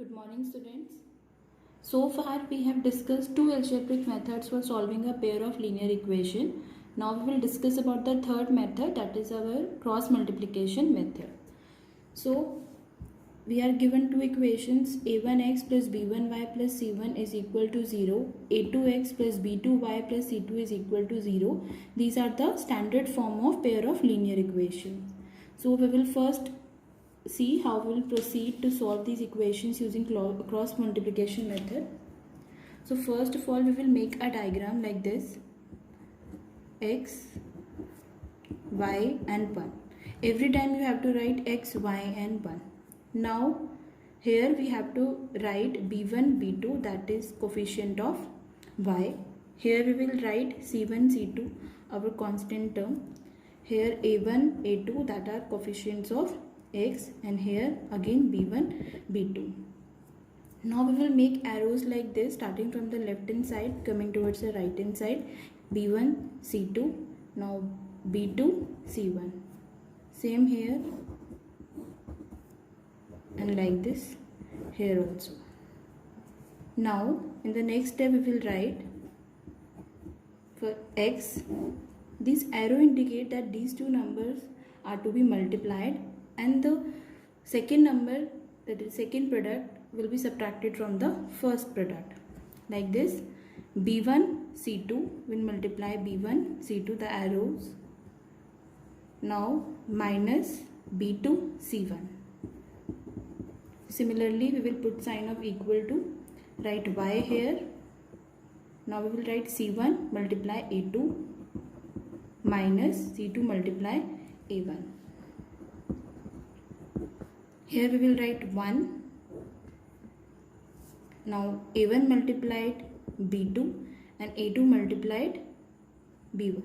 Good morning, students. So far we have discussed two algebraic methods for solving a pair of linear equation. Now we will discuss about the third method, that is our cross multiplication method. So we are given two equations, a1x plus b1y plus c1 is equal to 0, a2x plus b2y plus c2 is equal to 0. These are the standard form of pair of linear equations. So we will first see how we will proceed to solve these equations using cross multiplication method. So first of all we will make a diagram like this, x, y and 1. Every time you have to write x, y and 1. Now here we have to write b1, b2, that is coefficient of y. Here we will write c1, c2, our constant term. Here a1, a2, that are coefficients of x, and here again b1, b2. Now we will make arrows like this, starting from the left hand side coming towards the right hand side. b1, c2, now b2, c1. Same here and like this here also. Now in the next step we will write for x, this arrow indicate that these two numbers are to be multiplied and the second number, that is second product, will be subtracted from the first product. Like this, b1 c2 will multiply b1 c2, the arrows. Now minus b2 c1. Similarly we will put sign of equal to, write y here. Now we will write c1 multiply a2 minus c2 multiply a1. Here we will write 1. Now a1 multiplied b2 and a2 multiplied b1.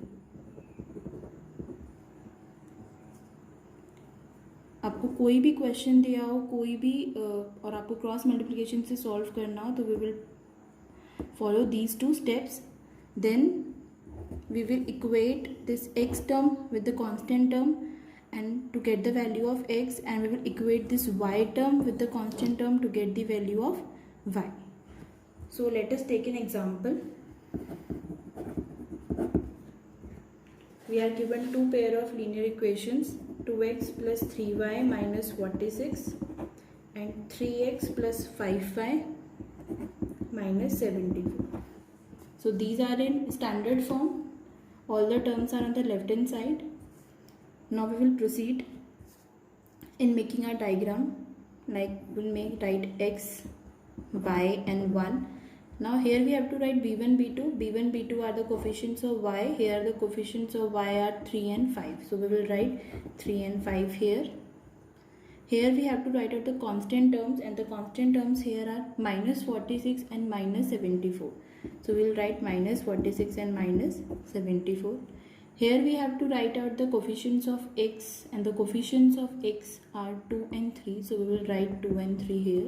आपको कोई भी question दिया हो, कोई भी और आपको cross multiplication से सॉल्व करना हो, तो we will follow these two steps. Then we will equate this x term with the constant term and to get the value of x, and we will equate this y term with the constant term to get the value of y. So let us take an example. We are given two pair of linear equations, 2x plus 3y minus 46 and 3x plus 5y minus 74. So these are in standard form. All the terms are on the left hand side. Now we will proceed in making our diagram, like we'll write x, y and 1. Now here we have to write b1, b2. b1, b2 are the coefficients of y. Here the coefficients of y are 3 and 5. So we will write 3 and 5 here. Here we have to write out the constant terms, and the constant terms here are minus 46 and minus 74. So we will write minus 46 and minus 74. Here we have to write out the coefficients of x, and the coefficients of x are 2 and 3. So we will write 2 and 3 here.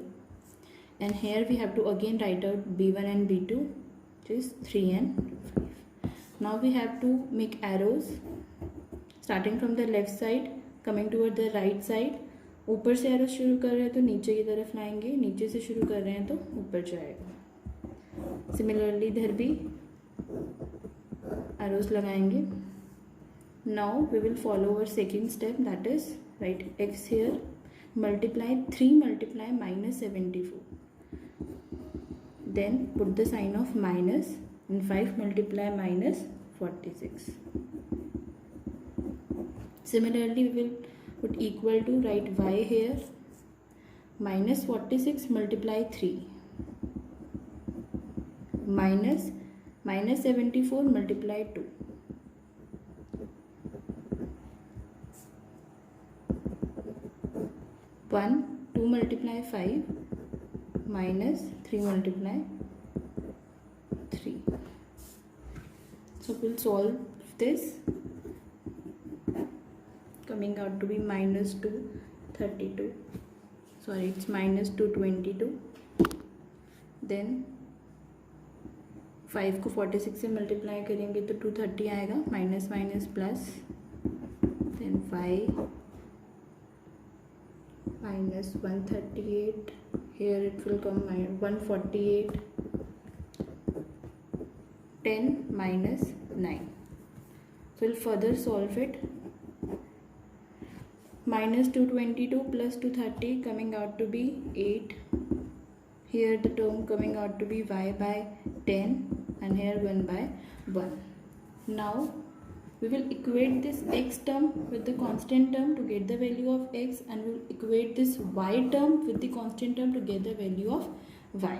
And here we have to again write out b1 and b2, which is 3 and 5. Now we have to make arrows starting from the left side coming toward the right side. ऊपर से arrow शुरू कर रहे हैं तो नीचे की तरफ लाएंगे, नीचे से शुरू कर रहे हैं तो ऊपर जाएगा. सिमिलरली इधर भी एरोस लगाएंगे. Now we will follow our second step, that is write X here multiply 3 multiply minus 74. Then put the sign of minus and 5 multiply minus 46. Similarly we will put equal to, write y here, minus 46 multiply 3 minus 74 multiply 2. One 2 multiply 5 minus 3 multiply 3. So we'll solve this, coming out to be minus 232. Sorry, it's minus 222. Then 5 को 46 से multiply करेंगे तो 230 आएगा, minus minus plus, then 5 minus 138 here it will come 148, 10 minus 9. So we'll further solve it. Minus 222 plus 230 coming out to be 8. Here the term coming out to be y by 10 and here 1 by 1. Now we will equate this x term with the constant term to get the value of x, and we will equate this y term with the constant term to get the value of y.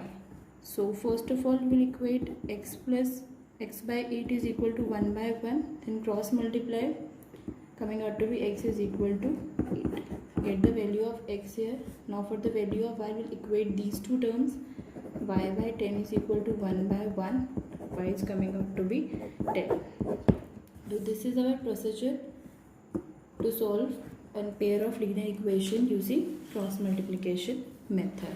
So first of all we will equate x plus x by 8 is equal to 1 by 1, then cross multiply, coming out to be x is equal to 8. Get the value of x here. Now for the value of y, we'll equate these two terms. Y by 10 is equal to 1 by 1. Y is coming out to be 10. So this is our procedure to solve a pair of linear equation using cross multiplication method.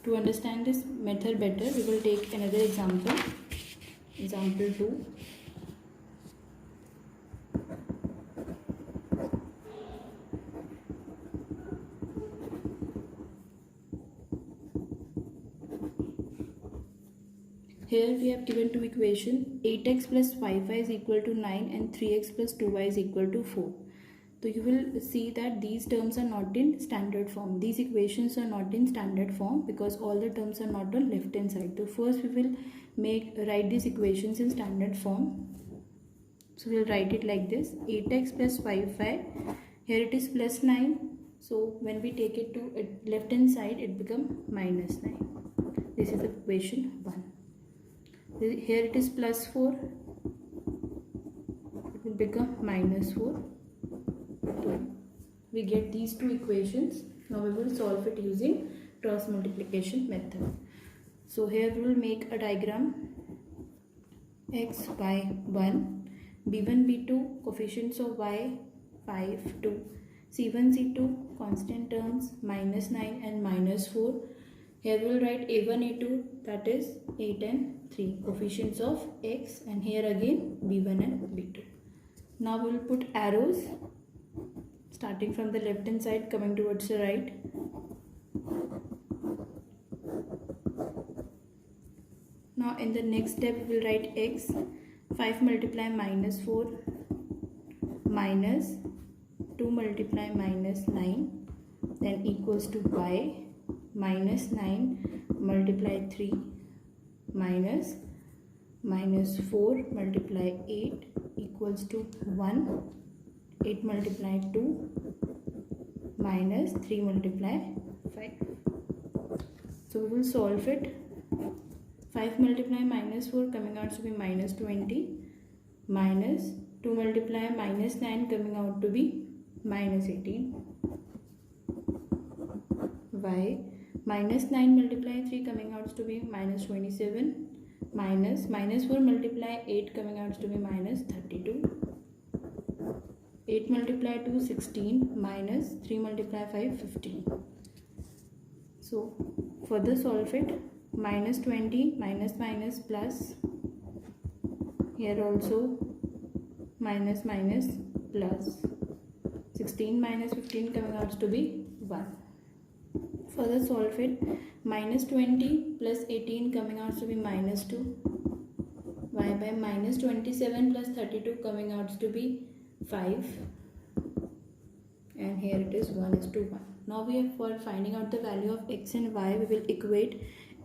To understand this method better, we will take another example. Example 2. Here we have given two equations, 8x plus 5y is equal to 9 and 3x plus 2y is equal to 4. So you will see that these terms are not in standard form. These equations are not in standard form because all the terms are not on left hand side. So first we will write these equations in standard form. So we will write it like this, 8x plus 5y, here it is plus 9. So when we take it to left hand side, it becomes minus 9. This is equation 1. Here it is plus 4, it will become minus 4. So we get these two equations. Now we will solve it using cross multiplication method. So here we will make a diagram, x, y, 1, b1, b2, coefficients of y, 5, 2, c1, c2, constant terms, minus 9 and minus 4. Here we will write a1, a2, that is 8 and 3, coefficients of x, and here again b1 and b2. Now we will put arrows starting from the left hand side coming towards the right. Now in the next step we will write x, 5 multiply minus 4 minus 2 multiply minus 9, then equals to y, minus 9 multiply 3 minus 4 multiply 8 equals to 1, 8 multiply 2 minus 3 multiply 5. So we will solve it. 5 multiply minus 4 coming out to be minus 20, minus 2 multiply minus 9 coming out to be minus 18, y, minus 9 multiply 3 coming out to be minus 27, minus 4 multiply 8 coming out to be minus 32, 8 multiply 2 16, minus 3 multiply 5 15. So further solve it, minus 20 minus minus plus, here also minus minus plus, 16 minus 15 coming out to be 1. Further solve it, minus 20 plus 18 coming out to be minus 2, y by minus 27 plus 32 coming out to be 5, and here it is 1 is to 1. Now we have, for finding out the value of x and y, we will equate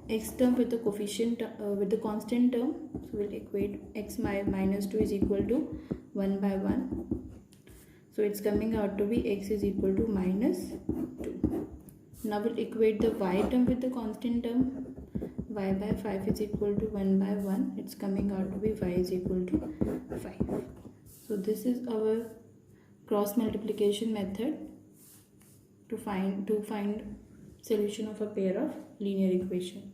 x term with the coefficient with the constant term. So we will equate x minus 2 is equal to 1 by 1. So it's coming out to be x is equal to minus 2. Now we'll equate the y term with the constant term. Y by 5 is equal to 1 by 1. It's coming out to be y is equal to 5. So this is our cross multiplication method to find solution of a pair of linear equation.